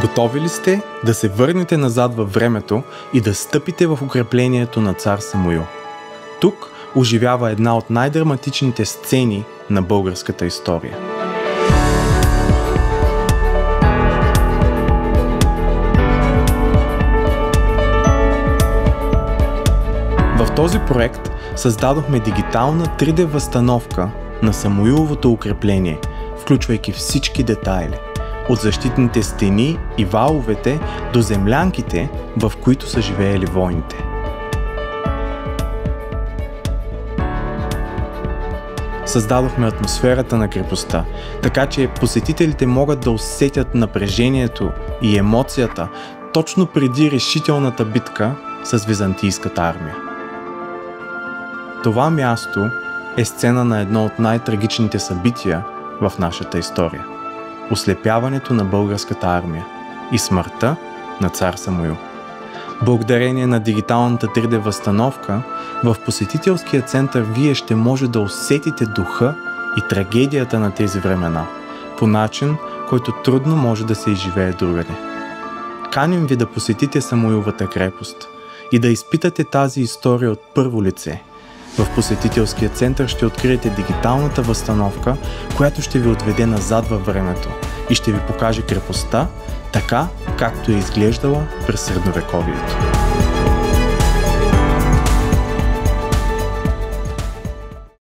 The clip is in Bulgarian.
Готови ли сте да се върнете назад във времето и да стъпите в укреплението на цар Самуил? Тук оживява една от най-драматичните сцени на българската история. В този проект създадохме дигитална 3D възстановка на Самуиловото укрепление, включвайки всички детайли. От защитните стени и валовете до землянките, в които са живеели войните. Създадохме атмосферата на крепостта, така че посетителите могат да усетят напрежението и емоцията точно преди решителната битка с византийската армия. Това място е сцена на едно от най-трагичните събития в нашата история. Ослепяването на българската армия и смъртта на цар Самуил. Благодарение на дигиталната 3D възстановка, в посетителския център вие ще може да усетите духа и трагедията на тези времена, по начин, който трудно може да се изживее другаде. Каним ви да посетите Самуиловата крепост и да изпитате тази история от първо лице. В посетителския център ще откриете дигиталната възстановка, която ще ви отведе назад във времето и ще ви покаже крепостта, така както е изглеждала през средновековието.